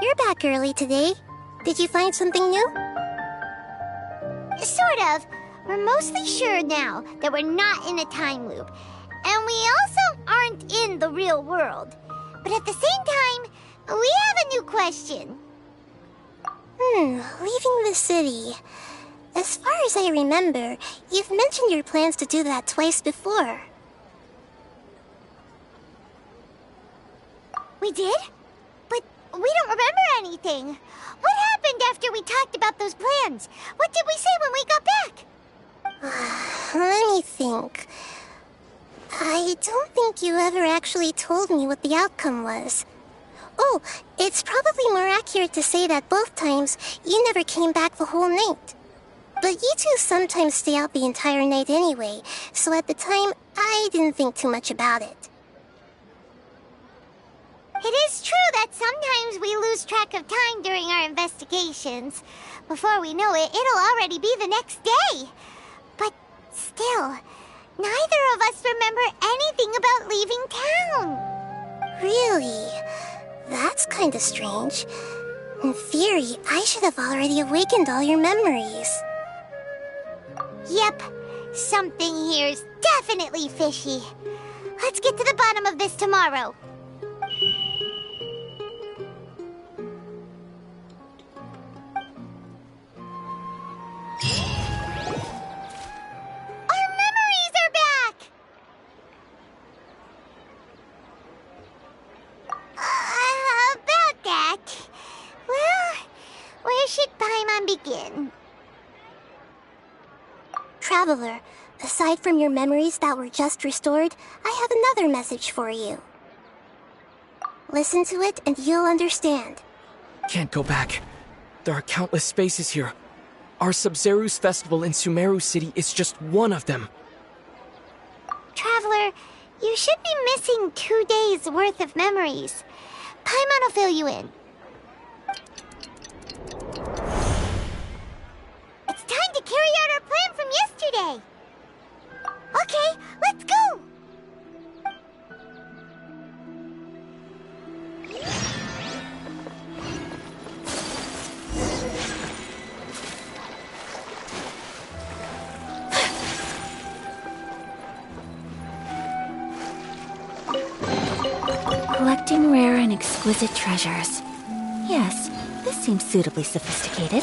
You're back early today. Did you find something new? Sort of. We're mostly sure now that we're not in a time loop. And we also aren't in the real world. But at the same time, we have a new question. Leaving the city. As far as I remember, you've mentioned your plans to do that twice before. We did? But we don't remember anything. What happened after we talked about those plans? What did we say when we got back? Let me think. I don't think you ever actually told me what the outcome was. Oh, it's probably more accurate to say that both times you never came back the whole night. But you two sometimes stay out the entire night anyway, so at the time, I didn't think too much about it. It is true that sometimes we lose track of time during our investigations. Before we know it, it'll already be the next day. But still, neither of us remember anything about leaving town. Really? That's kinda strange. In theory, I should have already awakened all your memories. Yep, something here's definitely fishy. Let's get to the bottom of this tomorrow. Our memories are back! About that. Well, where should Paimon begin? Traveler, aside from your memories that were just restored, I have another message for you. Listen to it and you'll understand. Can't go back. There are countless spaces here. Our Sub-Zeru's festival in Sumeru City is just one of them. Traveler, you should be missing 2 days' worth of memories. Paimon will fill you in. It's time to carry out our plan from yesterday. Okay, let's go! Collecting rare and exquisite treasures. Yes, this seems suitably sophisticated.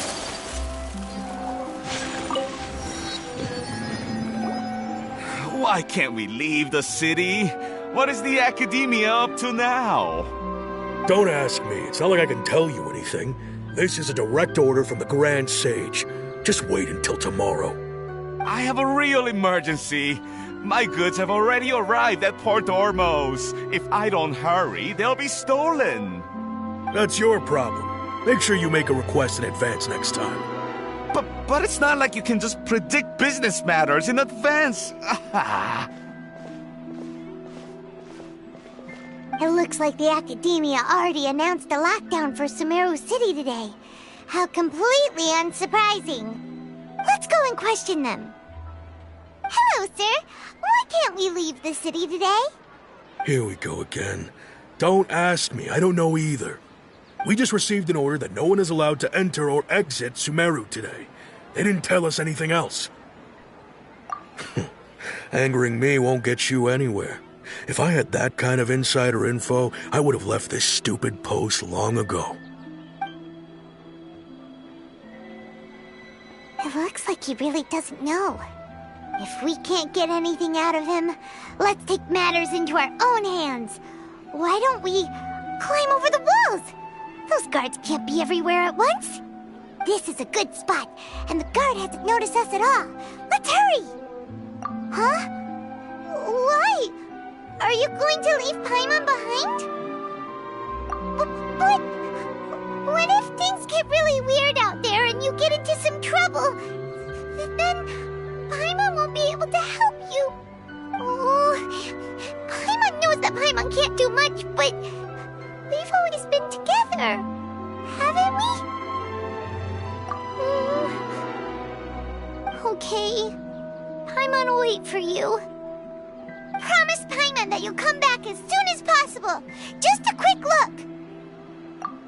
Why can't we leave the city? What is the academia up to now? Don't ask me. It's not like I can tell you anything. This is a direct order from the Grand Sage. Just wait until tomorrow. I have a real emergency. My goods have already arrived at Port Ormos. If I don't hurry, they'll be stolen. That's your problem. Make sure you make a request in advance next time. But it's not like you can just predict business matters in advance. It looks like the Academia already announced a lockdown for Sumeru City today. How completely unsurprising. Let's go and question them. Hello, sir. Why can't we leave the city today? Here we go again. Don't ask me. I don't know either. We just received an order that no one is allowed to enter or exit Sumeru today. They didn't tell us anything else. Angering me won't get you anywhere. If I had that kind of insider info, I would have left this stupid post long ago. It looks like he really doesn't know. If we can't get anything out of him, let's take matters into our own hands. Why don't we climb over the walls? Those guards can't be everywhere at once. This is a good spot, and the guard hasn't noticed us at all. Let's hurry! Huh? Why? Are you going to leave Paimon behind? But what if things get really weird out there and you get into some trouble? Then Paimon won't be able to help you. Oh, Paimon knows that Paimon can't do much, but we've always been together, haven't we? Okay. Paimon will wait for you. Promise Paimon that you'll come back as soon as possible. Just a quick look.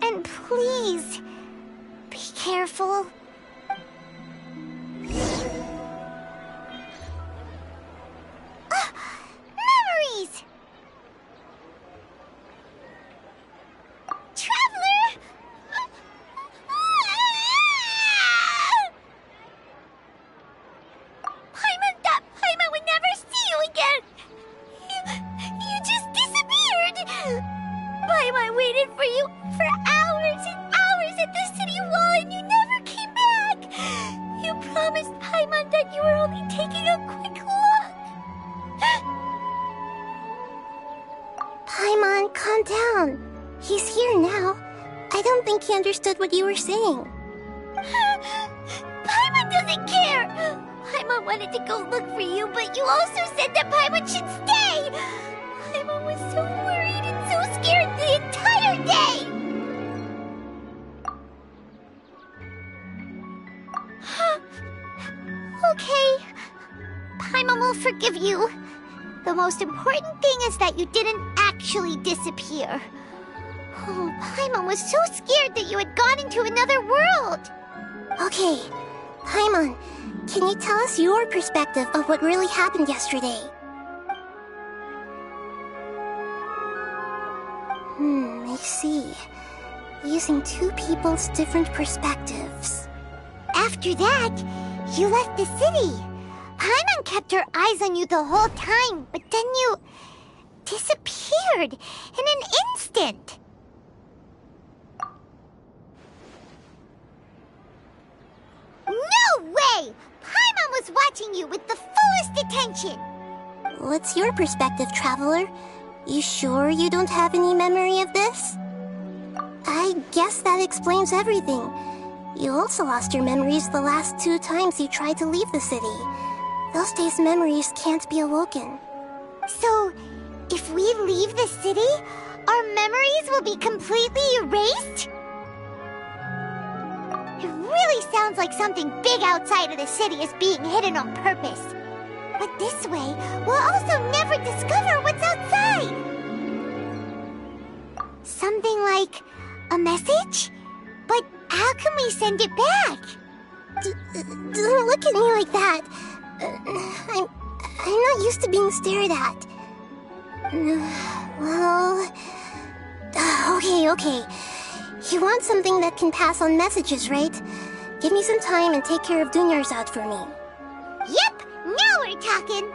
And Please, be careful. Memories! Traveler! Paimon would never see you again! You just disappeared! Paimon waited for you for hours and hours at the city wall and you never came back! You promised Paimon that you were only taking a quick look! Paimon, calm down. He's here now. I don't think he understood what you were saying. Paimon doesn't care! Paimon wanted to go look for you, but you also said that Paimon should stay! Paimon was so worried and so scared the entire day! Okay. Paimon will forgive you. The most important thing is that you didn't actually disappear. Oh, Paimon was so scared that you had gone into another world! Okay, Paimon, can you tell us your perspective of what really happened yesterday? I see. Using two people's different perspectives. After that, you left the city. Paimon kept her eyes on you the whole time, but then you disappeared in an instant. No way! Paimon was watching you with the fullest attention. What's your perspective, Traveler? You sure you don't have any memory of this? I guess that explains everything. You also lost your memories the last 2 times you tried to leave the city. Those days' memories can't be awoken. So, if we leave the city, our memories will be completely erased? It really sounds like something big outside of the city is being hidden on purpose. But this way, we'll also never discover what's outside. Something like a message? But how can we send it back? Don't look at me like that. I'm not used to being stared at. Well... Okay. You want something that can pass on messages, right? Give me some time and take care of Dunyarzad for me. Yep, now we're talking.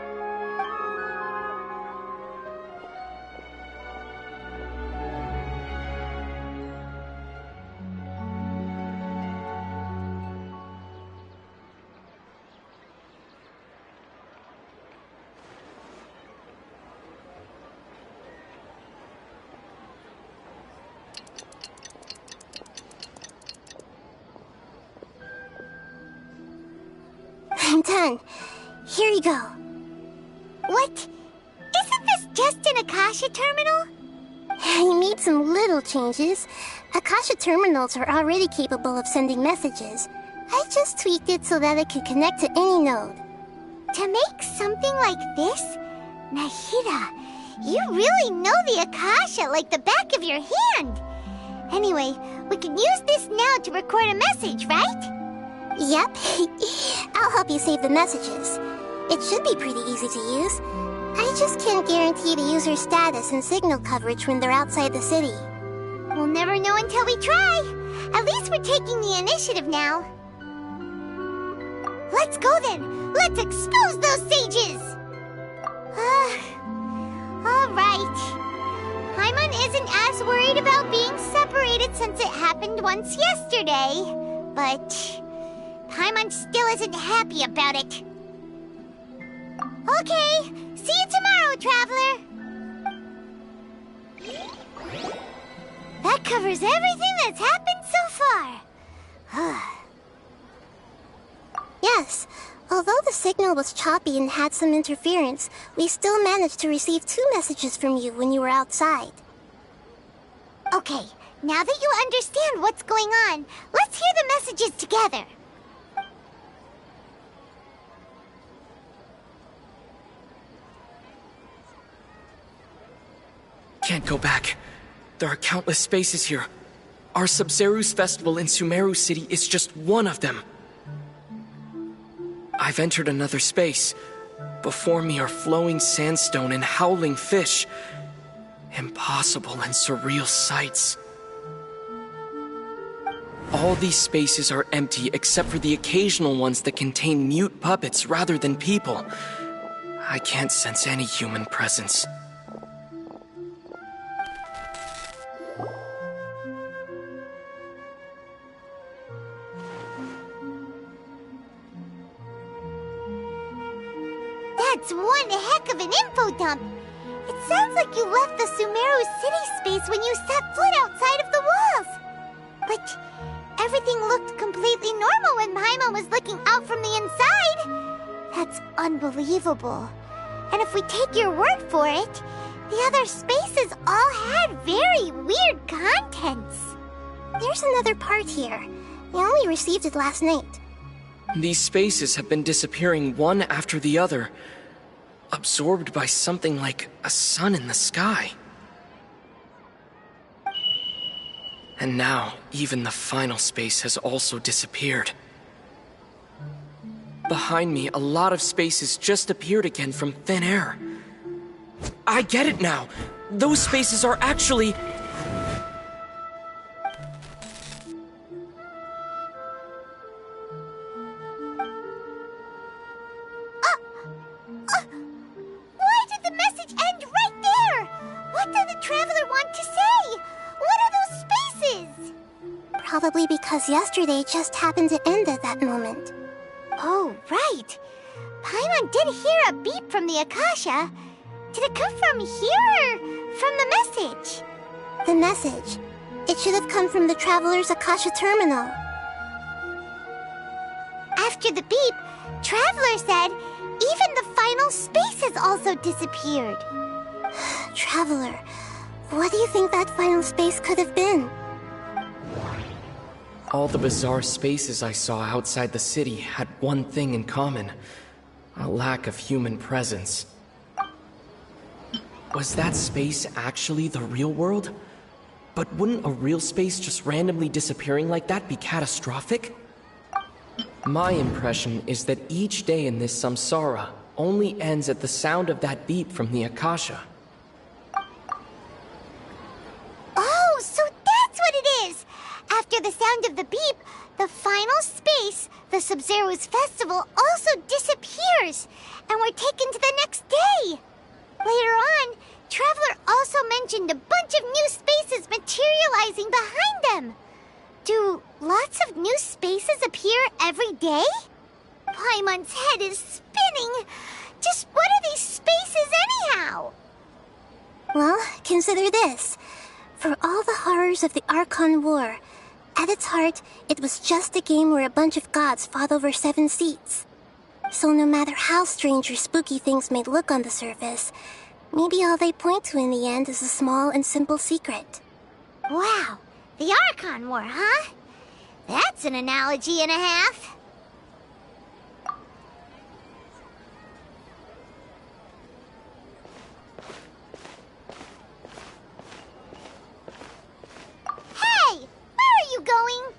I'm done. Here you go. What? Isn't this just an Akasha terminal? I made some little changes. Akasha terminals are already capable of sending messages. I just tweaked it so that it could connect to any node. To make something like this? Nahida, you really know the Akasha like the back of your hand. Anyway, we can use this now to record a message, right? Yep. I'll help you save the messages. It should be pretty easy to use. I just can't guarantee the user's status and signal coverage when they're outside the city. We'll never know until we try. At least we're taking the initiative now. Let's go then. Let's expose those sages. All right. Paimon isn't as worried about being separated since it happened once yesterday. But Paimon still isn't happy about it. Okay, see you tomorrow, Traveler. That covers everything that's happened so far. Yes. Although the signal was choppy and had some interference, we still managed to receive 2 messages from you when you were outside. Okay, now that you understand what's going on, let's hear the messages together. Can't go back. There are countless spaces here. Our Sub-Zeru's festival in Sumeru City is just one of them. I've entered another space. Before me are flowing sandstone and howling fish. Impossible and surreal sights. All these spaces are empty except for the occasional ones that contain mute puppets rather than people. I can't sense any human presence. That's one heck of an info dump. It sounds like you left the Sumeru City space when you set foot outside of the walls. But everything looked completely normal when Paimon was looking out from the inside. That's unbelievable. And if we take your word for it, the other spaces all had very weird contents. There's another part here. We only received it last night. These spaces have been disappearing one after the other, absorbed by something like a sun in the sky. And now, even the final space has also disappeared. Behind me, a lot of spaces just appeared again from thin air. I get it now! Those spaces are actually... Why did the message end right there? What did the traveler want to say? What are those spaces? Probably because yesterday just happened to end at that moment. Oh, right. Paimon did hear a beep from the Akasha. Did it come from here or from the message? The message. It should have come from the Traveler's Akasha Terminal. After the beep, Traveler said even the final spaces also disappeared. Traveler, what do you think that final space could have been? All the bizarre spaces I saw outside the city had one thing in common: a lack of human presence. Was that space actually the real world? But wouldn't a real space just randomly disappearing like that be catastrophic? My impression is that each day in this samsara only ends at the sound of that beep from the Akasha. Oh, so that's what it is! After the sound of the beep, the final space, the Sub-Zeru's festival, also disappears, and we're taken to the next day. Later on, Traveler also mentioned a bunch of new spaces materializing behind them. Do lots of new spaces appear every day? Paimon's head is spinning. Just what are these spaces anyhow? Well, consider this. For all the horrors of the Archon War, at its heart, it was just a game where a bunch of gods fought over 7 seats. So no matter how strange or spooky things may look on the surface, maybe all they point to in the end is a small and simple secret. Wow, the Archon War, huh? That's an analogy and a half. Hey, where are you going?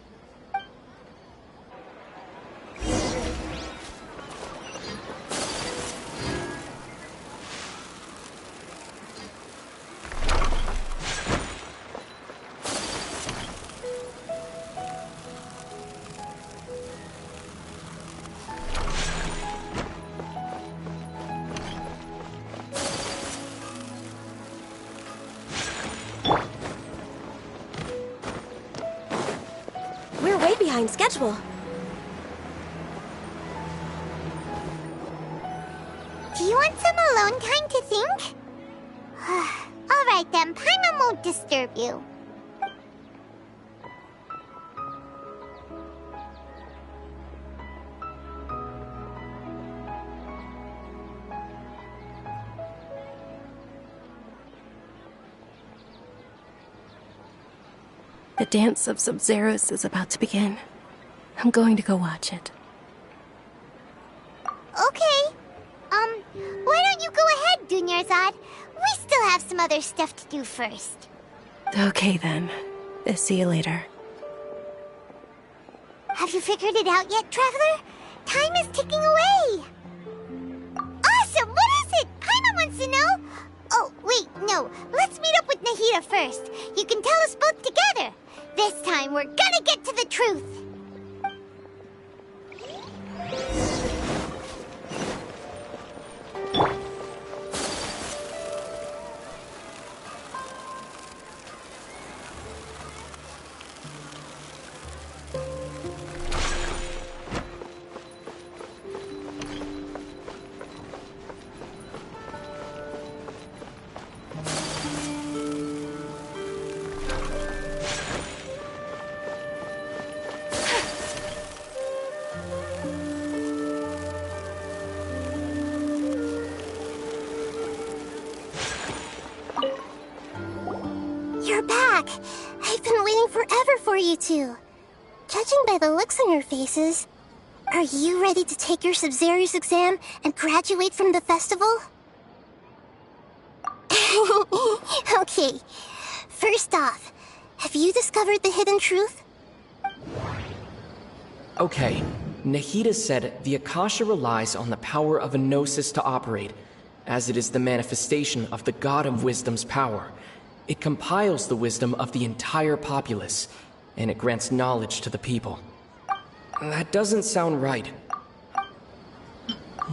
We're way behind schedule. Do you want some alone time to think? All right then, Paimon won't disturb you. The dance of Sub-Zerus is about to begin. I'm going to go watch it. Okay. Why don't you go ahead, Dunyarzad? We still have some other stuff to do first. Okay then. See you later. Have you figured it out yet, Traveler? Time is ticking away! Awesome! What is it? Paimon wants to know! Oh, wait, no. Let's meet up with Nahida first. You can tell us both together. This time, we're gonna get to the truth! You're back! I've been waiting forever for you two. Judging by the looks on your faces, are you ready to take your Sub-Zero's exam and graduate from the festival? Okay, first off, have you discovered the hidden truth? Okay, Nahida said the Akasha relies on the power of a gnosis to operate, as it is the manifestation of the God of Wisdom's power. It compiles the wisdom of the entire populace, and it grants knowledge to the people. That doesn't sound right.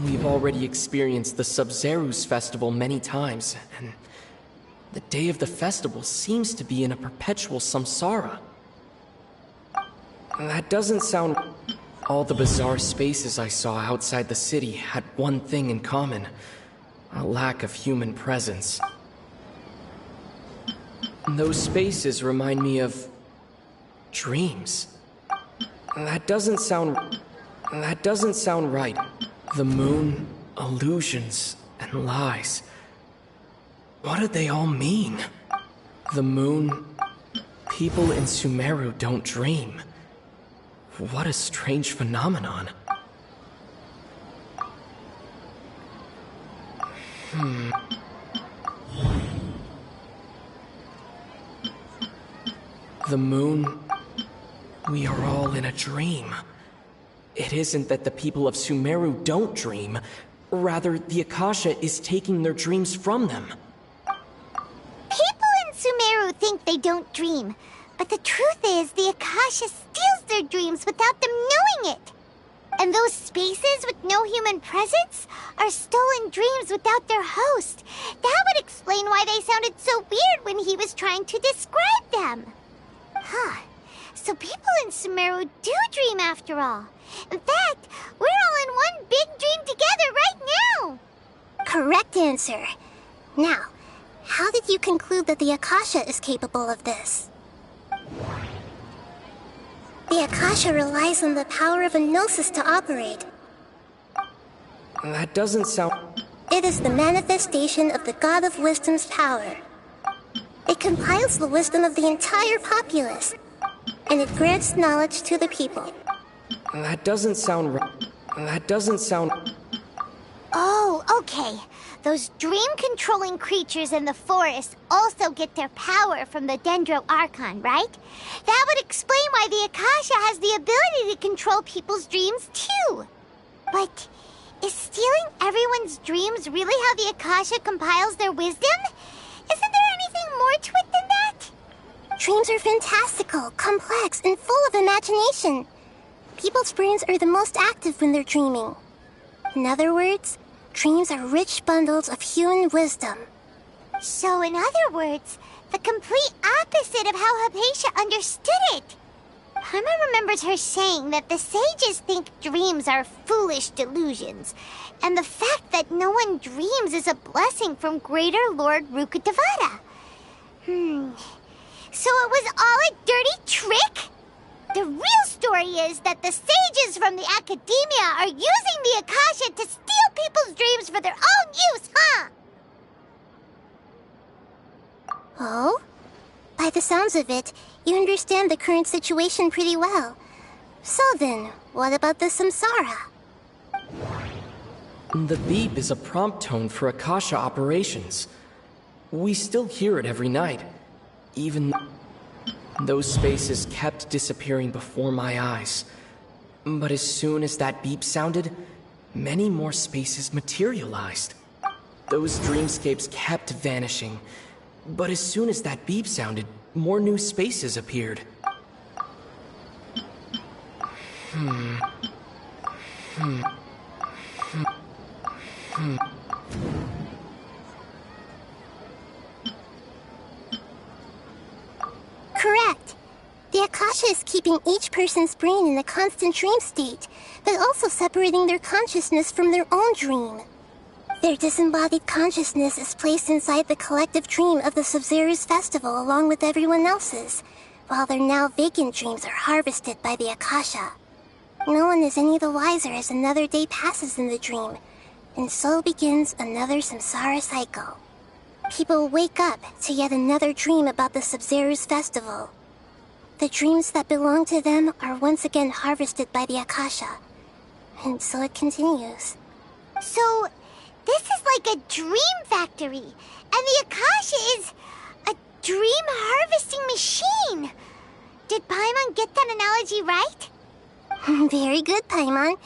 We've already experienced the Sub-Zero's festival many times, and the day of the festival seems to be in a perpetual samsara. That doesn't sound... All the bizarre spaces I saw outside the city had one thing in common: a lack of human presence. Those spaces remind me of... dreams. That doesn't sound right. The moon, illusions, and lies. What do they all mean? The moon... people in Sumeru don't dream. What a strange phenomenon. The moon... we are all in a dream. It isn't that the people of Sumeru don't dream. Rather, the Akasha is taking their dreams from them. People in Sumeru think they don't dream, but the truth is the Akasha steals their dreams without them knowing it. And those spaces with no human presence are stolen dreams without their host. That would explain why they sounded so weird when he was trying to describe them. Huh. So people in Sumeru do dream after all. In fact, we're all in one big dream together right now. Correct answer. Now, how did you conclude that the Akasha is capable of this? The Akasha relies on the power of a gnosis to operate. That doesn't sound... It is the manifestation of the God of Wisdom's power. It compiles the wisdom of the entire populace, and it grants knowledge to the people. That doesn't sound right. That doesn't sound... Oh, okay. Those dream-controlling creatures in the forest also get their power from the Dendro Archon, right? That would explain why the Akasha has the ability to control people's dreams, too. But is stealing everyone's dreams really how the Akasha compiles their wisdom? Isn't there anything more to it than that? Dreams are fantastical, complex, and full of imagination. People's brains are the most active when they're dreaming. In other words, dreams are rich bundles of human wisdom. So, in other words, the complete opposite of how Hypatia understood it. Paimon remembers her saying that the sages think dreams are foolish delusions, and the fact that no one dreams is a blessing from Greater Lord Rukkhadevata. So it was all a dirty trick? The real story is that the sages from the academia are using the Akasha to steal people's dreams for their own use, huh? Oh? By the sounds of it, you understand the current situation pretty well. So then, what about the samsara? The beep is a prompt tone for Akasha operations. We still hear it every night. Even... Those spaces kept disappearing before my eyes. But as soon as that beep sounded, many more spaces materialized. Those dreamscapes kept vanishing. But as soon as that beep sounded, more new spaces appeared. Correct. The Akasha is keeping each person's brain in a constant dream state, but also separating their consciousness from their own dream. Their disembodied consciousness is placed inside the collective dream of the Sub-Zero's festival along with everyone else's, while their now vacant dreams are harvested by the Akasha. No one is any the wiser as another day passes in the dream, and so begins another samsara cycle. People wake up to yet another dream about the Sub-Zero's festival. The dreams that belong to them are once again harvested by the Akasha, and so it continues. So, this is like a dream factory, and the Akasha is a dream harvesting machine. Did Paimon get that analogy right? Very good, Paimon.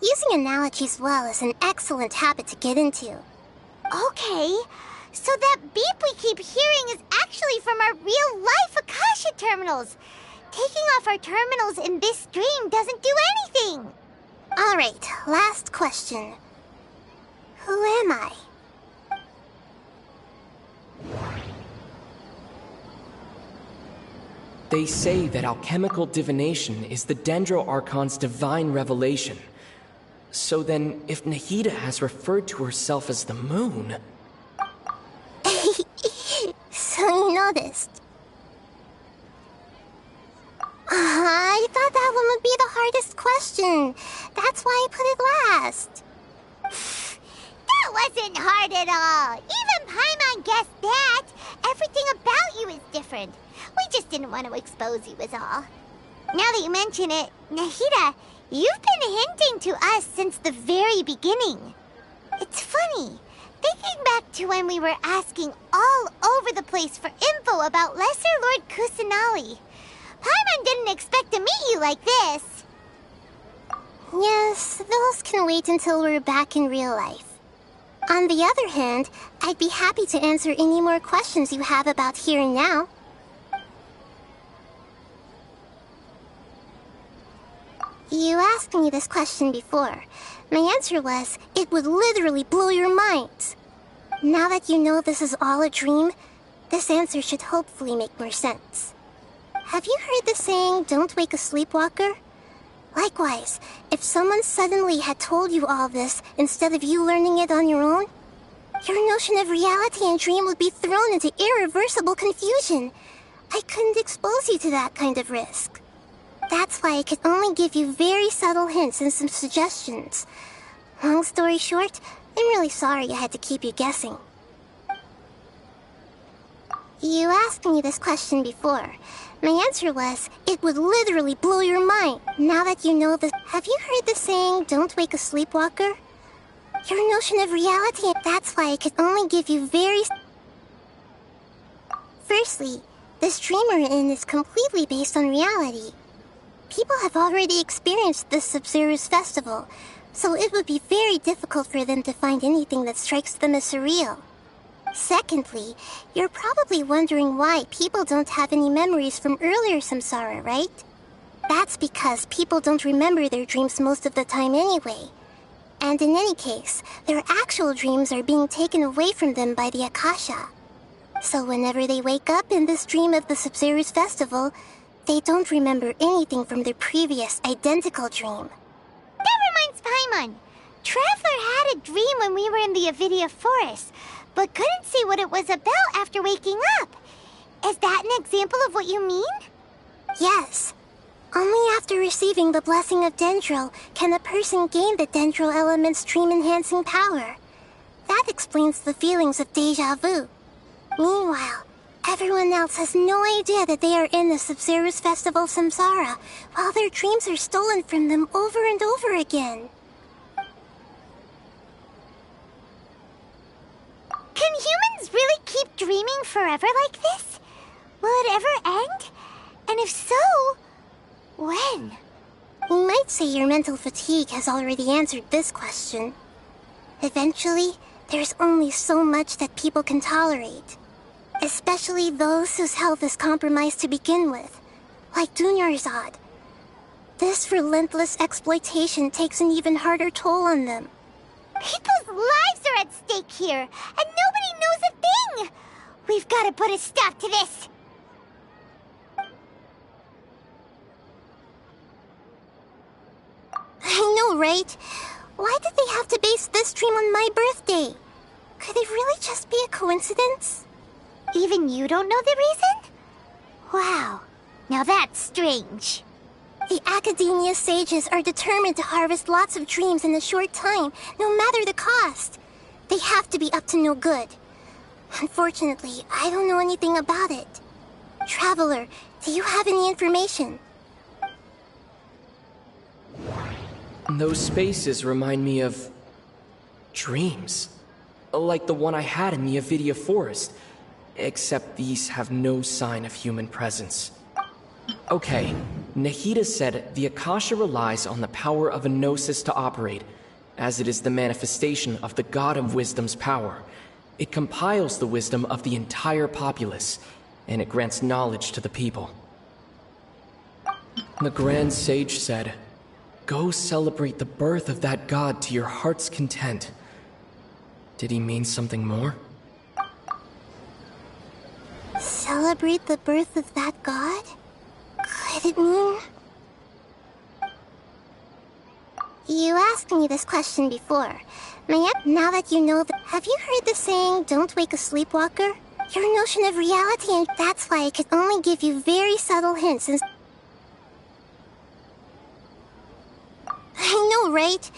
Using analogies well is an excellent habit to get into. Okay, so that beep we keep hearing is actually from our real-life Akasha terminals. Taking off our terminals in this dream doesn't do anything. Alright, last question. Who am I? They say that alchemical divination is the Dendro Archon's divine revelation. So then, if Nahida has referred to herself as the moon... So you noticed. I thought that one would be the hardest question. That's why I put it last. That wasn't hard at all. Even Paimon guessed that. Everything about you is different. We just didn't want to expose you is all. Now that you mention it, Nahida, you've been hinting to us since the very beginning. It's funny. Thinking back to when we were asking all over the place for info about Lesser Lord Kusanali, Paimon didn't expect to meet you like this. Yes, those can wait until we're back in real life. On the other hand, I'd be happy to answer any more questions you have about here and now. You asked me this question before. My answer was, it would literally blow your mind. Now that you know this is all a dream, this answer should hopefully make more sense. Have you heard the saying, don't wake a sleepwalker? Likewise, if someone suddenly had told you all this instead of you learning it on your own, your notion of reality and dream would be thrown into irreversible confusion. I couldn't expose you to that kind of risk. That's why I could only give you very subtle hints and some suggestions. Long story short, I'm really sorry I had to keep you guessing. You asked me this question before. My answer was, it would literally blow your mind. Now that you know this, have you heard the saying, don't wake a sleepwalker? Your notion of reality, that's why I could only give you very... Firstly, this dream we're in is completely based on reality. People have already experienced this Sub-Zero's festival, so it would be very difficult for them to find anything that strikes them as surreal. Secondly, you're probably wondering why people don't have any memories from earlier samsara, right? That's because people don't remember their dreams most of the time anyway. And in any case, their actual dreams are being taken away from them by the Akasha. So whenever they wake up in this dream of the Sub-Zero's festival, they don't remember anything from their previous identical dream. That reminds Paimon. Traveler had a dream when we were in the Avidia Forest, but couldn't see what it was about after waking up. Is that an example of what you mean? Yes. Only after receiving the blessing of Dendro can a person gain the Dendro element's dream-enhancing power. That explains the feelings of deja vu. Meanwhile, everyone else has no idea that they are in the Sub-Zero's festival samsara, while their dreams are stolen from them over and over again. Can humans really keep dreaming forever like this? Will it ever end? if so, when? You might say your mental fatigue has already answered this question. Eventually, there's only so much that people can tolerate. Especially those whose health is compromised to begin with, like Dunyarzad. This relentless exploitation takes an even harder toll on them. People's lives are at stake here, and nobody knows a thing! We've got to put a stop to this! I know, right? Why did they have to base this dream on my birthday? Could it really just be a coincidence? Even you don't know the reason? Wow, now that's strange. The Academia sages are determined to harvest lots of dreams in a short time, no matter the cost. They have to be up to no good. Unfortunately, I don't know anything about it. Traveler, do you have any information? Those spaces remind me of dreams. Like the one I had in the Avidia Forest. Except these have no sign of human presence. Okay, Nahida said the Akasha relies on the power of a gnosis to operate, as it is the manifestation of the God of Wisdom's power. It compiles the wisdom of the entire populace, and it grants knowledge to the people. The Grand Sage said, "Go celebrate the birth of that God to your heart's content." Did he mean something more? Celebrate the birth of that god? Could it mean... You asked me this question before. Now that you know that... Have you heard the saying, don't wake a sleepwalker? Your notion of reality, and that's why I could only give you very subtle hints and... I know, right?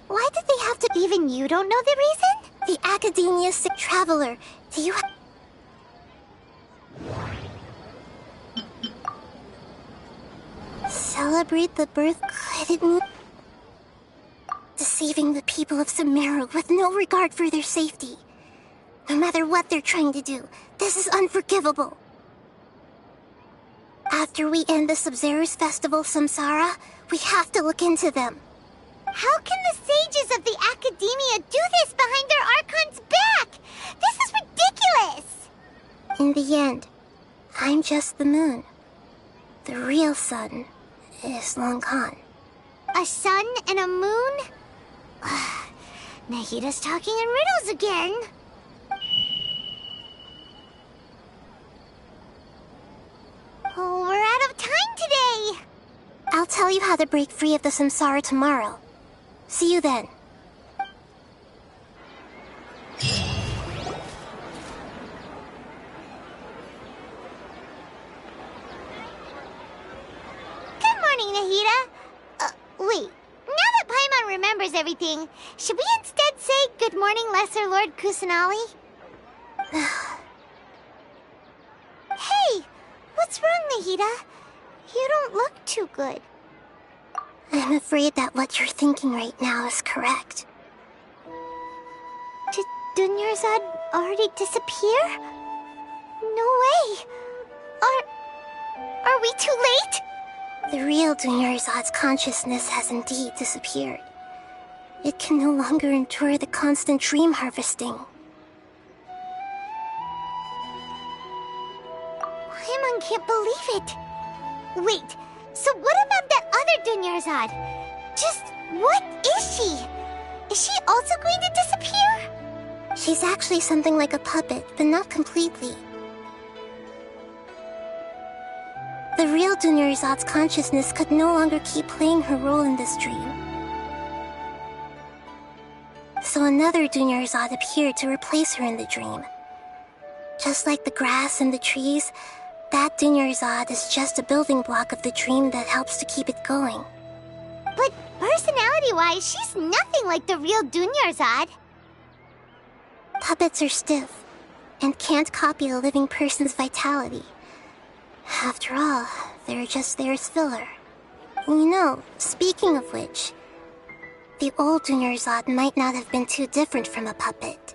Why did they have to... Even you don't know the reason? The Academia sick traveler. Do you have... Celebrate the birth... Could it mean... Deceiving the people of Sumeru with no regard for their safety. No matter what they're trying to do, this is unforgivable. After we end the Sub-Zero's festival, Samsara, we have to look into them. How can the sages of the Academia do this behind their Archon's back? This is ridiculous! In the end, I'm just the moon. The real sun is long gone. A sun and a moon? Nahida's talking in riddles again. Oh, we're out of time today! I'll tell you how to break free of the samsara tomorrow. See you then. Good morning, Nahida. Wait. Now that Paimon remembers everything, should we instead say good morning, Lesser Lord Kusanali? Hey! What's wrong, Nahida? You don't look too good. I'm afraid that what you're thinking right now is correct. Did Dunyarzad already disappear? No way! Are we too late? The real Dunyarzad's consciousness has indeed disappeared. It can no longer endure the constant dream harvesting. Paimon can't believe it. Wait, so what about that other Dunyarzad? Just what is she? Is she also going to disappear? She's actually something like a puppet, but not completely. The real Dunyarzad's consciousness could no longer keep playing her role in this dream. So another Dunyarzad appeared to replace her in the dream. Just like the grass and the trees, that Dunyarzad is just a building block of the dream that helps to keep it going. But personality-wise, she's nothing like the real Dunyarzad. Puppets are stiff, and can't copy a living person's vitality. After all, they're just there as filler. You know, speaking of which, the old Dunyarzad might not have been too different from a puppet.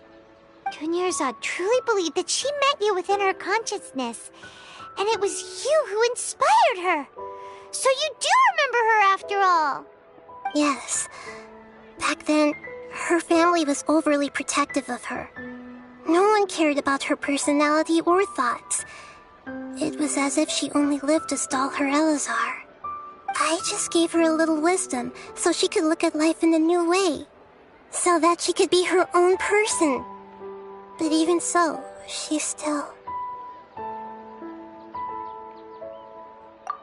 Dunyarzad truly believed that she met you within her consciousness. And it was you who inspired her. So you do remember her after all. Yes. Back then, her family was overly protective of her. No one cared about her personality or thoughts. It was as if she only lived to stall her Elazar. I just gave her a little wisdom so she could look at life in a new way. So that she could be her own person. But even so, she's still...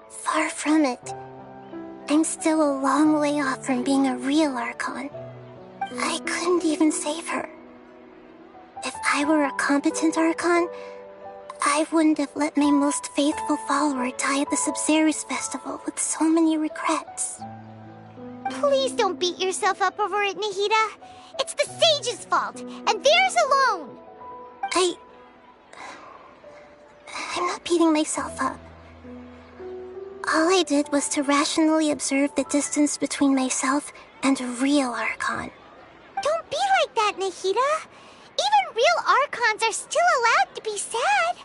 far from it. I'm still a long way off from being a real Archon. I couldn't even save her. If I were a competent Archon, I wouldn't have let my most faithful follower die at the Sub-Zerus Festival with so many regrets. Please don't beat yourself up over it, Nahida. It's the sage's fault, and theirs alone. I'm not beating myself up. All I did was to rationally observe the distance between myself and a real Archon. Don't be like that, Nahida. Even real Archons are still allowed to be sad.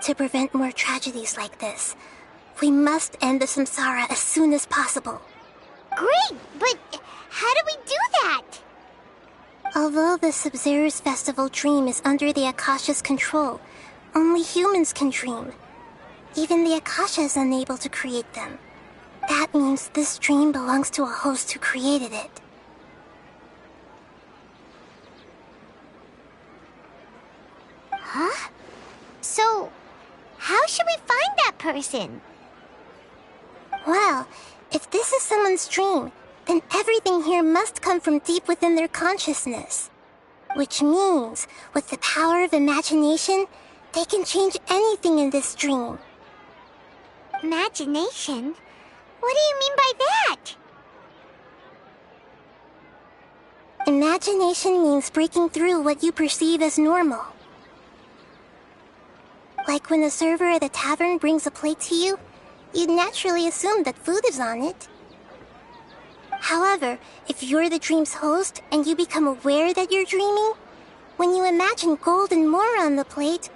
To prevent more tragedies like this, we must end the samsara as soon as possible. Great, but how do we do that? Although the Sub-Zerus Festival dream is under the Akasha's control, only humans can dream. Even the Akasha is unable to create them. That means this dream belongs to a host who created it. Huh? So, how should we find that person? Well, if this is someone's dream, then everything here must come from deep within their consciousness. Which means, with the power of imagination, they can change anything in this dream. Imagination? What do you mean by that? Imagination means breaking through what you perceive as normal. Like when a server at a tavern brings a plate to you, you'd naturally assume that food is on it. However, if you're the dream's host and you become aware that you're dreaming, when you imagine gold and more on the plate,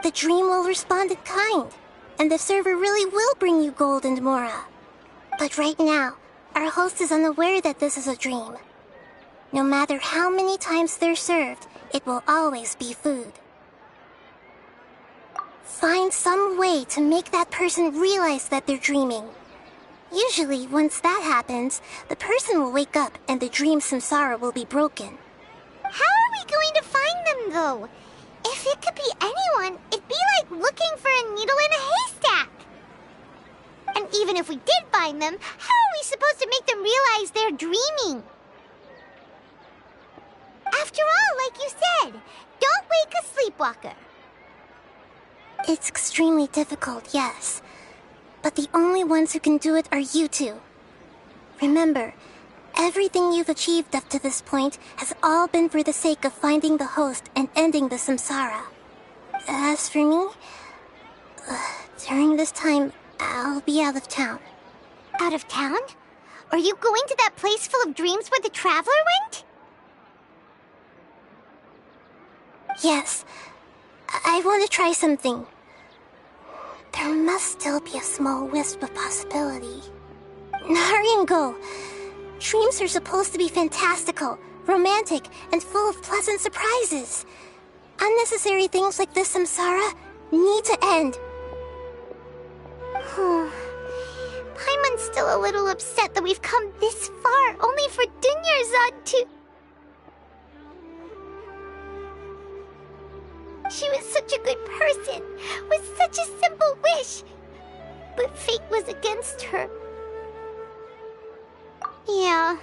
the dream will respond in kind, and the server really will bring you gold and mora. But right now, our host is unaware that this is a dream. No matter how many times they're served, it will always be food. Find some way to make that person realize that they're dreaming. Usually, once that happens, the person will wake up and the dream samsara will be broken. How are we going to find them, though? If it could be anyone, it'd be like looking for a needle in a haystack. And even if we did find them, how are we supposed to make them realize they're dreaming? After all, like you said, don't wake a sleepwalker. It's extremely difficult, yes. But the only ones who can do it are you two. Remember, everything you've achieved up to this point has all been for the sake of finding the host and ending the samsara. As for me, during this time, I'll be out of town. Out of town? Are you going to that place full of dreams where the Traveler went? Yes. I want to try something. There must still be a small wisp of possibility. Hurry and go. Dreams are supposed to be fantastical, romantic, and full of pleasant surprises. Unnecessary things like this samsara need to end. Paimon's still a little upset that we've come this far only for Dunyarzad to... She was such a good person, with such a simple wish. But fate was against her. Yeah,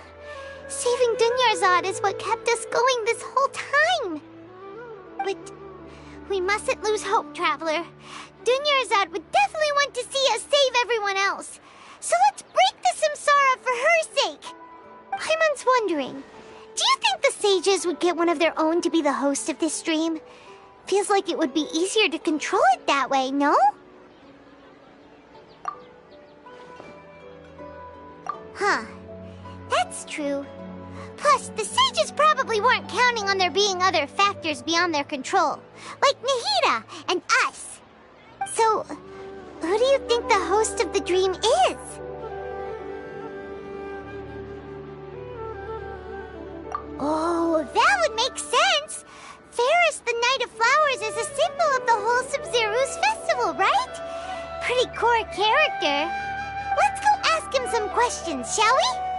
saving Dunyarzad is what kept us going this whole time. But we mustn't lose hope, Traveler. Dunyarzad would definitely want to see us save everyone else. So let's break the samsara for her sake. Paimon's wondering, do you think the sages would get one of their own to be the host of this stream? Feels like it would be easier to control it that way, no? Huh. That's true. Plus, the sages probably weren't counting on there being other factors beyond their control, like Nahida and us. So, who do you think the host of the dream is? Oh, that would make sense. Ferris, the Knight of Flowers, is a symbol of the whole Sub-Zero's festival, right? Pretty core character. Let's go ask him some questions, shall we?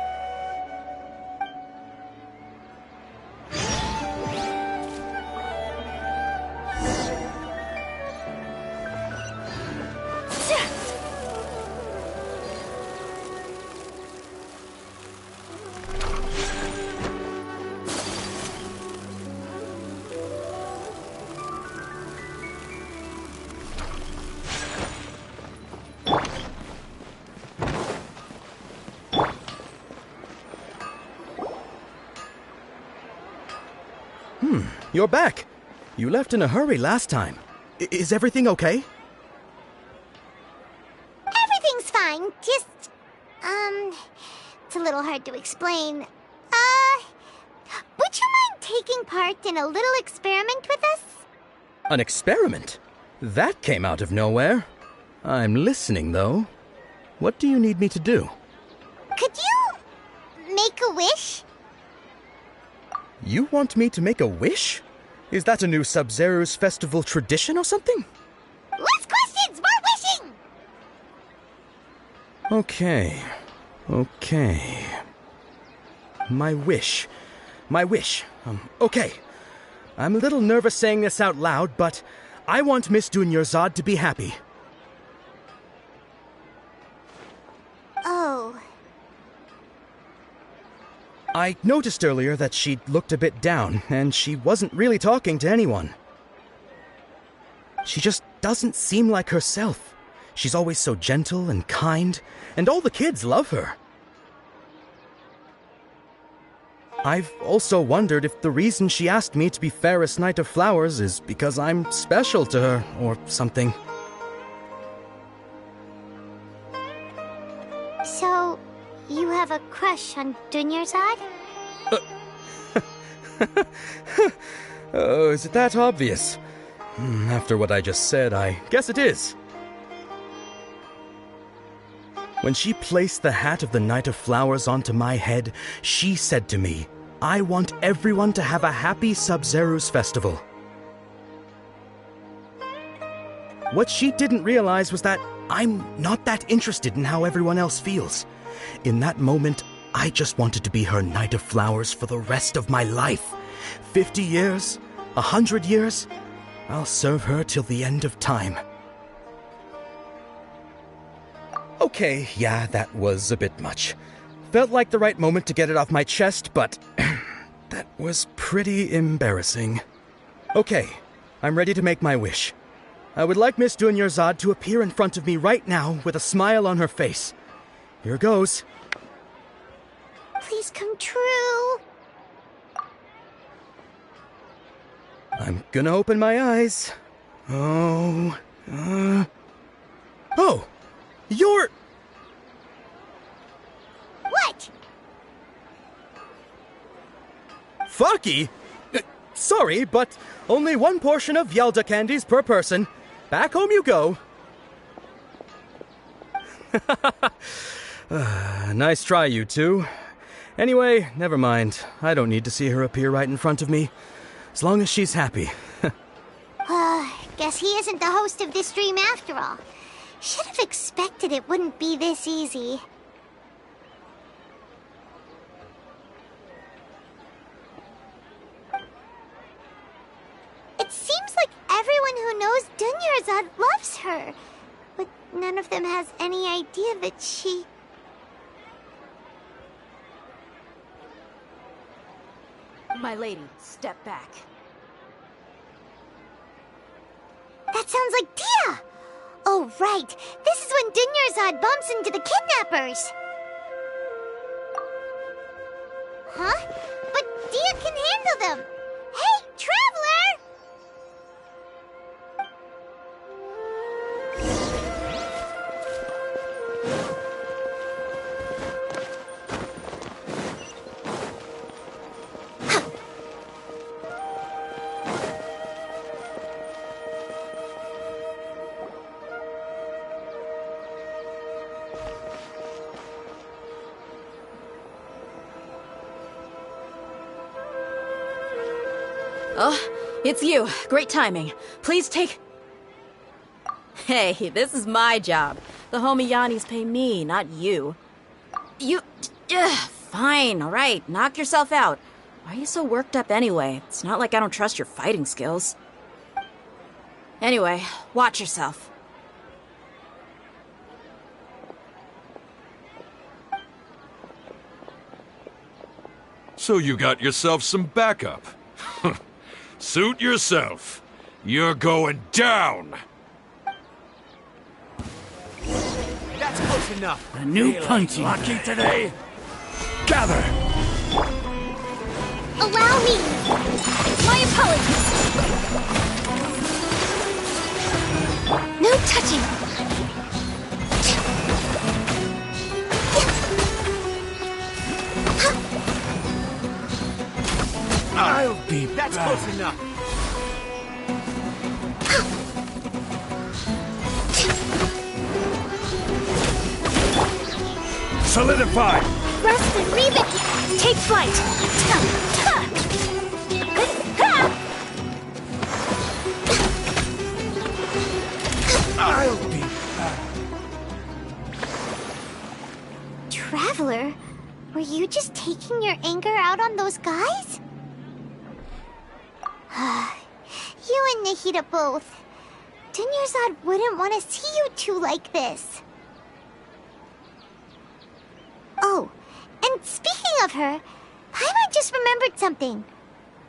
You're back. You left in a hurry last time. Is everything okay? Everything's fine. Just, it's a little hard to explain. Would you mind taking part in a little experiment with us? An experiment? That came out of nowhere. I'm listening, though. What do you need me to do? Could you make a wish? You want me to make a wish? Is that a new Sub-Zero's festival tradition or something? Less questions, more wishing! Okay. My wish. Okay. I'm a little nervous saying this out loud, but I want Miss Dunyarzad to be happy. Oh. I noticed earlier that she looked a bit down, and she wasn't really talking to anyone. She just doesn't seem like herself. She's always so gentle and kind, and all the kids love her. I've also wondered if the reason she asked me to be Fairest Knight of Flowers is because I'm special to her, or something. So, you have a crush on Dunyarzad? Oh, is it that obvious? After what I just said, I guess it is. When she placed the hat of the Knight of Flowers onto my head, she said to me, "I want everyone to have a happy Sub-Zero's festival." What she didn't realize was that I'm not that interested in how everyone else feels. In that moment, I just wanted to be her Knight of Flowers for the rest of my life. 50 years, 100 years, I'll serve her till the end of time. Okay, yeah, that was a bit much. Felt like the right moment to get it off my chest, but that was pretty embarrassing. Okay, I'm ready to make my wish. I would like Miss Dunyarzad to appear in front of me right now with a smile on her face. Here goes. Please come true. I'm gonna open my eyes. Oh, you're... What? Fucky? Sorry, but only one portion of Yelda candies per person. Back home you go. Nice try, you two. Anyway, never mind. I don't need to see her appear right in front of me. As long as she's happy. Guess he isn't the host of this dream after all. Should have expected it wouldn't be this easy. It seems like everyone who knows Dunyarzad loves her, but none of them has any idea that she... My lady, step back. That sounds like Dia! Oh, right. This is when Dunyarzad bumps into the kidnappers. Huh? But Dia can handle them. Hey, Traveler! Oh, it's you. Great timing. Please take... Hey, this is my job. The homie Yannis pay me, not you. Fine, alright. Knock yourself out. Why are you so worked up anyway? It's not like I don't trust your fighting skills. Anyway, watch yourself. So you got yourself some backup. Suit yourself. You're going down! That's close enough. A new punching. Lucky today. Gather. Allow me! My apologies! No touching! I'll be That's back. close enough. Solidify! Rest and leave it! Take flight! I'll be back. Traveler, were you just taking your anger out on those guys? You and Nahida both. Dunyarzad wouldn't want to see you two like this. Oh, and speaking of her, Paimon just remembered something.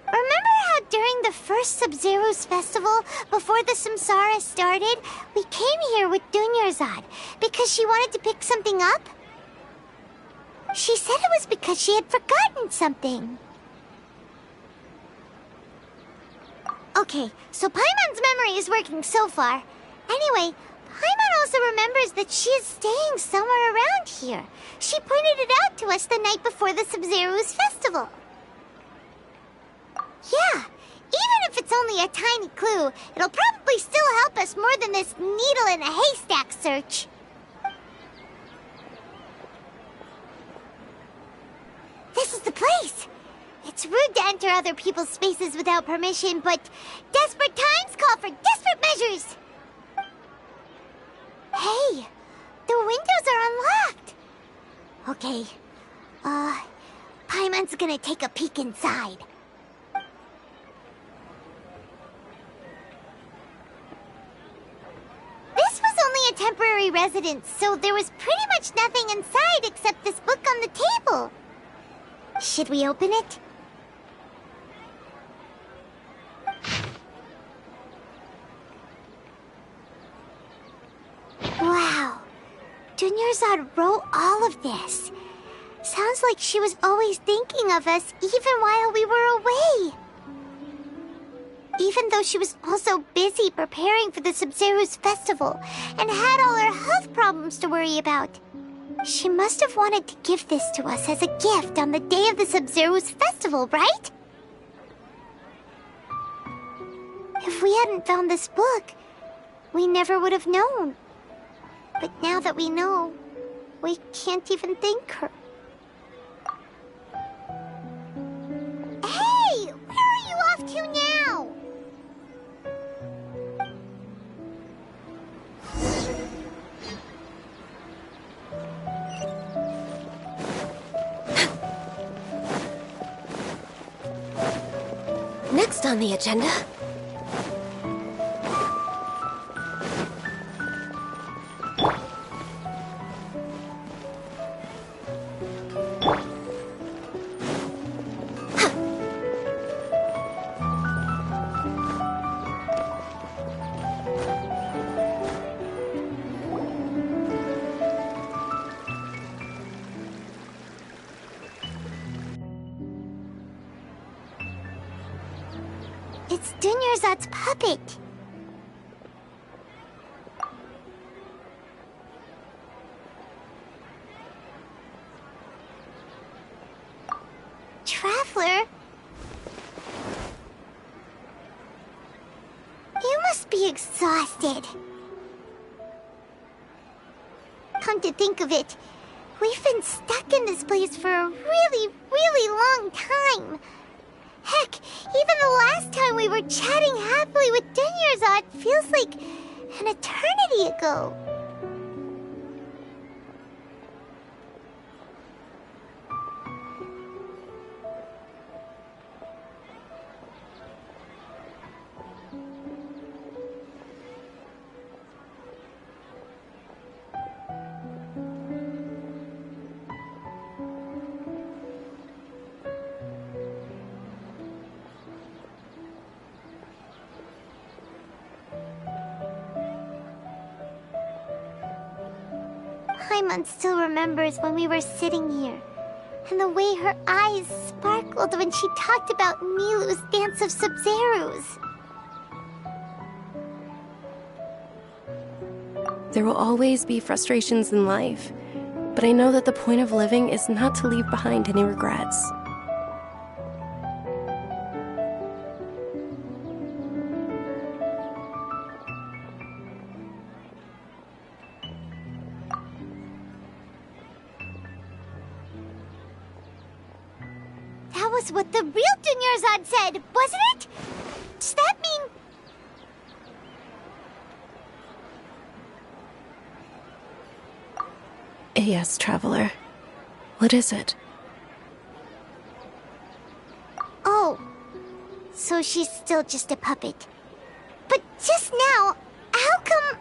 Remember how during the first Sub-Zero's festival, before the Samsara started, we came here with Dunyarzad because she wanted to pick something up? She said it was because she had forgotten something. Okay, so Paimon's memory is working so far. Anyway, Paimon also remembers that she is staying somewhere around here. She pointed it out to us the night before the Sub-Zero's festival. Yeah, even if it's only a tiny clue, it'll probably still help us more than this needle in a haystack search. This is the place. It's rude to enter other people's spaces without permission, but desperate times call for desperate measures. Hey, the windows are unlocked. Okay, Paimon's gonna take a peek inside. This was only a temporary residence, so there was pretty much nothing inside except this book on the table. Should we open it? Wow. Dunyarzad wrote all of this. Sounds like she was always thinking of us even while we were away. Even though she was also busy preparing for the Sub-Zero's festival and had all her health problems to worry about. She must have wanted to give this to us as a gift on the day of the Sub-Zero's festival, right? If we hadn't found this book, we never would have known. But now that we know, we can't even thank her. Hey! Where are you off to now? Next on the agenda... It's Dunyarzad's puppet. Traveler? You must be exhausted. Come to think of it, we've been stuck in this place for a really, really long time. Heck, even the last time we were chatting happily with Denyerzad feels like an eternity ago. Paimon still remembers when we were sitting here, and the way her eyes sparkled when she talked about Milu's dance of Sub-Zeros. There will always be frustrations in life, but I know that the point of living is not to leave behind any regrets. That was what the real Dunyarzad said, wasn't it? Does that mean... Yes, Traveler. What is it? Oh, so she's still just a puppet. But just now, how come...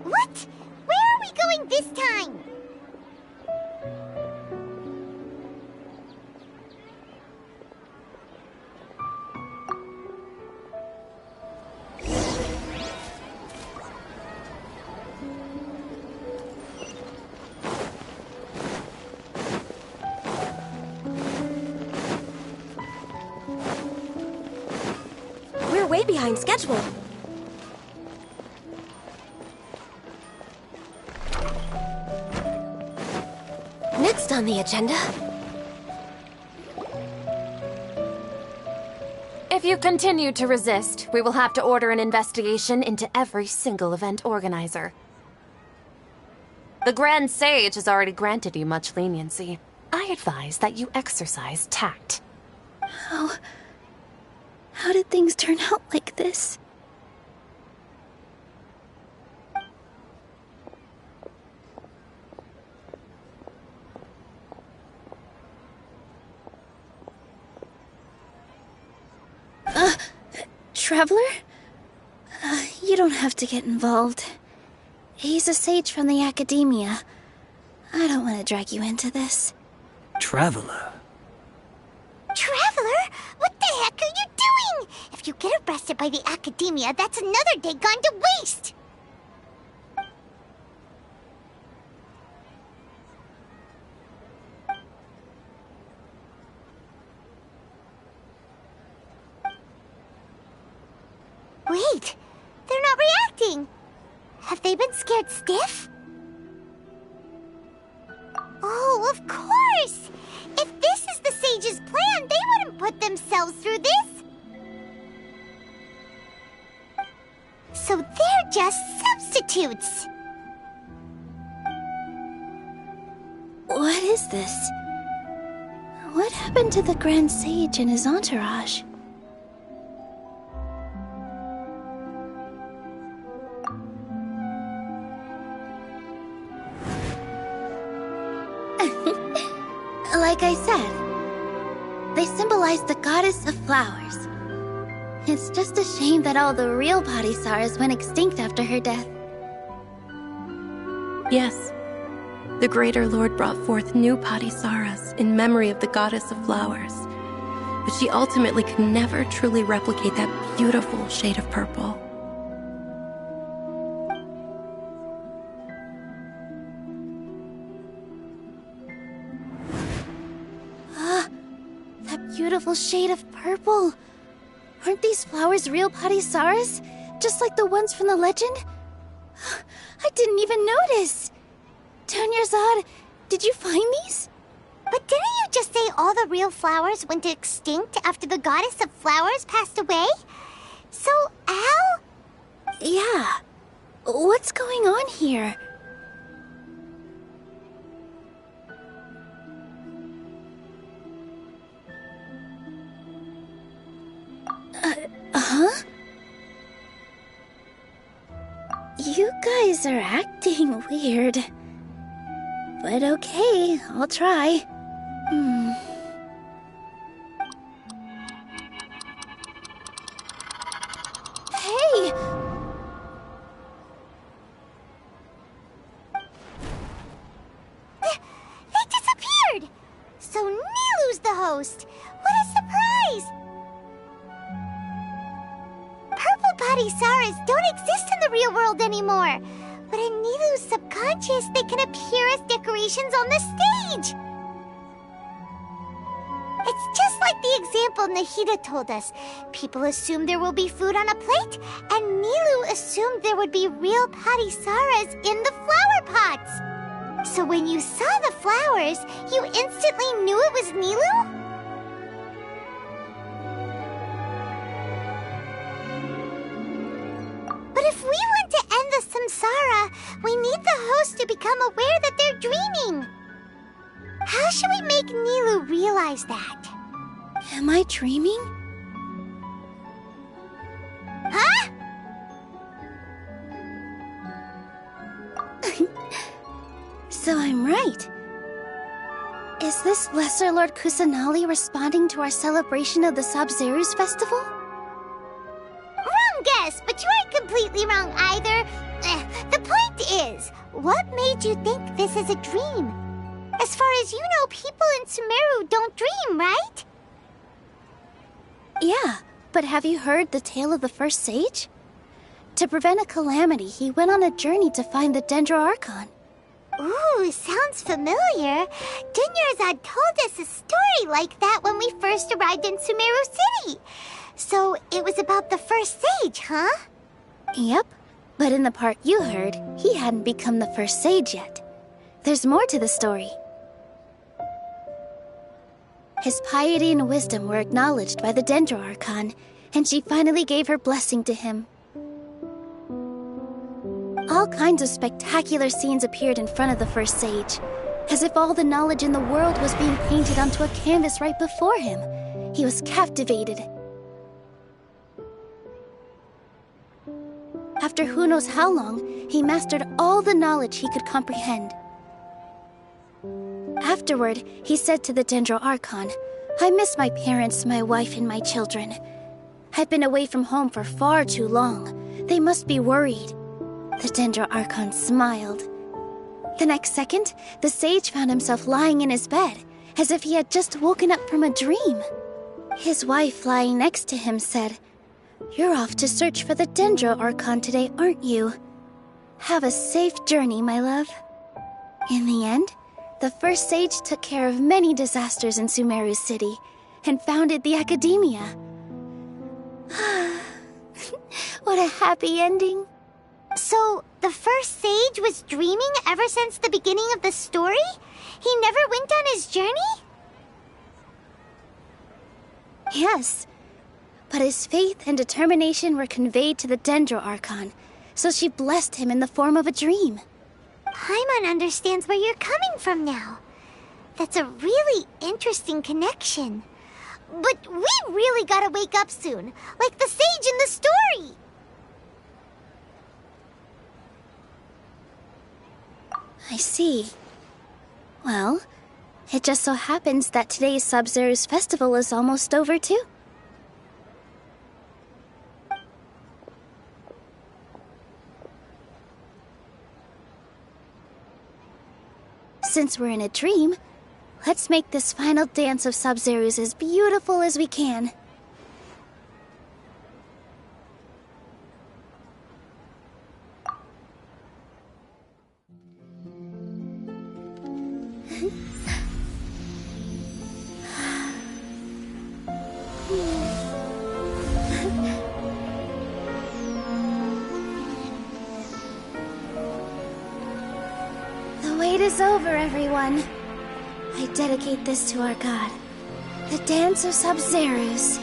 What? Where are we going this time? We're way behind schedule. Next on the agenda... If you continue to resist, we will have to order an investigation into every single event organizer. The Grand Sage has already granted you much leniency. I advise that you exercise tact. How did things turn out like this? Traveler? You don't have to get involved. He's a sage from the Academia. I don't want to drag you into this. Traveler? Traveler? What the heck are you doing? If you get arrested by the Academia, that's another day gone to waste! Wait, they're not reacting. Have they been scared stiff? Oh, of course! If this is the Sage's plan, they wouldn't put themselves through this. So they're just substitutes. What is this? What happened to the Grand Sage and his entourage? Like I said, they symbolize the goddess of flowers. It's just a shame that all the real Padisaras went extinct after her death. Yes. The Greater Lord brought forth new Padisaras in memory of the goddess of flowers, but she ultimately could never truly replicate that beautiful shade of purple. Beautiful shade of purple. Aren't these flowers real Padisaras? Just like the ones from the legend? I didn't even notice. Dunyarzad, did you find these? But didn't you just say all the real flowers went extinct after the goddess of flowers passed away? So, Al? Yeah. What's going on here? You guys are acting weird. But okay, I'll try. Hey! They disappeared! So Nilu's the host! What a surprise! Purple body Saras don't exist in the real world anymore. But in Nilu's subconscious, they can appear as decorations on the stage. It's just like the example Nahida told us. People assumed there will be food on a plate, and Nilu assumed there would be real Patisaras in the flower pots. So when you saw the flowers, you instantly knew it was Nilu? But if we want to end the samsara, we need the host to become aware that they're dreaming. How should we make Nilu realize that? Am I dreaming? Huh? So I'm right. Is this Lesser Lord Kusanali responding to our celebration of the Sub-Zerus festival? Wrong guess, but you aren't completely wrong either. The point is, what made you think this is a dream? As far as you know, people in Sumeru don't dream, right? Yeah, but have you heard the tale of the first sage? To prevent a calamity, he went on a journey to find the Dendro Archon. Ooh, sounds familiar. Dunyarzad told us a story like that when we first arrived in Sumeru City. So it was about the first sage, huh? Yep, but in the part you heard, he hadn't become the first sage yet. There's more to the story. His piety and wisdom were acknowledged by the Dendro Archon, and she finally gave her blessing to him. All kinds of spectacular scenes appeared in front of the first sage, as if all the knowledge in the world was being painted onto a canvas right before him. He was captivated. After who knows how long, he mastered all the knowledge he could comprehend. Afterward, he said to the Dendro Archon, "I miss my parents, my wife, and my children. I've been away from home for far too long. They must be worried." The Dendro Archon smiled. The next second, the sage found himself lying in his bed, as if he had just woken up from a dream. His wife, lying next to him, said, "You're off to search for the Dendro Archon today, aren't you? Have a safe journey, my love." In the end, the first sage took care of many disasters in Sumeru City and founded the Academia. What a happy ending. So, the first sage was dreaming ever since the beginning of the story? He never went on his journey? Yes, but his faith and determination were conveyed to the Dendro Archon, so she blessed him in the form of a dream. Paimon understands where you're coming from now. That's a really interesting connection. But we really gotta wake up soon, like the sage in the story. I see. Well, it just so happens that today's Sub-Zerus festival is almost over too. Since we're in a dream, let's make this final dance of Sub-Zerus as beautiful as we can. The wait is over, everyone. I dedicate this to our god, the dance of Sub-Zerus.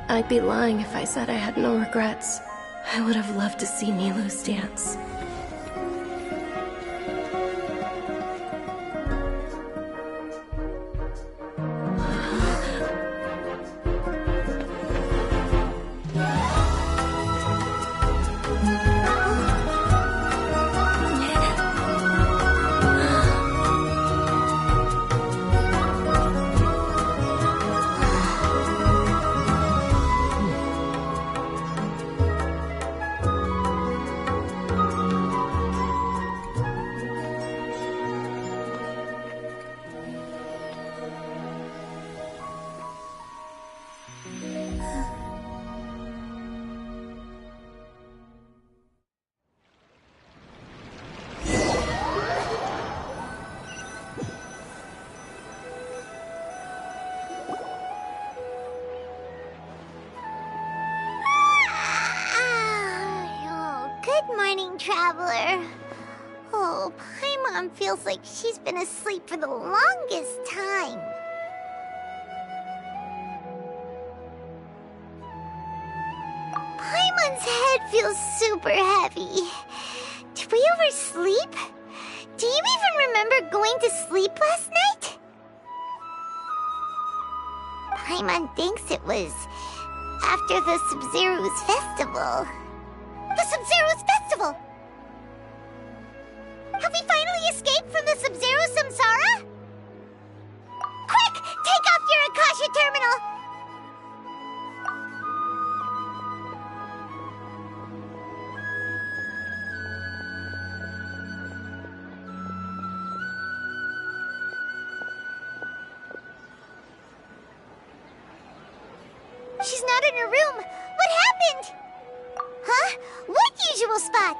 I'd be lying if I said I had no regrets. I would have loved to see Nilou's dance. Good morning, traveler. Oh, Paimon feels like she's been asleep for the longest time. Paimon's head feels super heavy. Did we oversleep? Do you even remember going to sleep last night? Paimon thinks it was after the Sub-Zero's festival. The Sub-Zero's festival! Have we finally escaped from the Sub-Zero samsara? Quick! Take off your Akasha terminal! She's not in her room. What happened? Huh? What usual spot?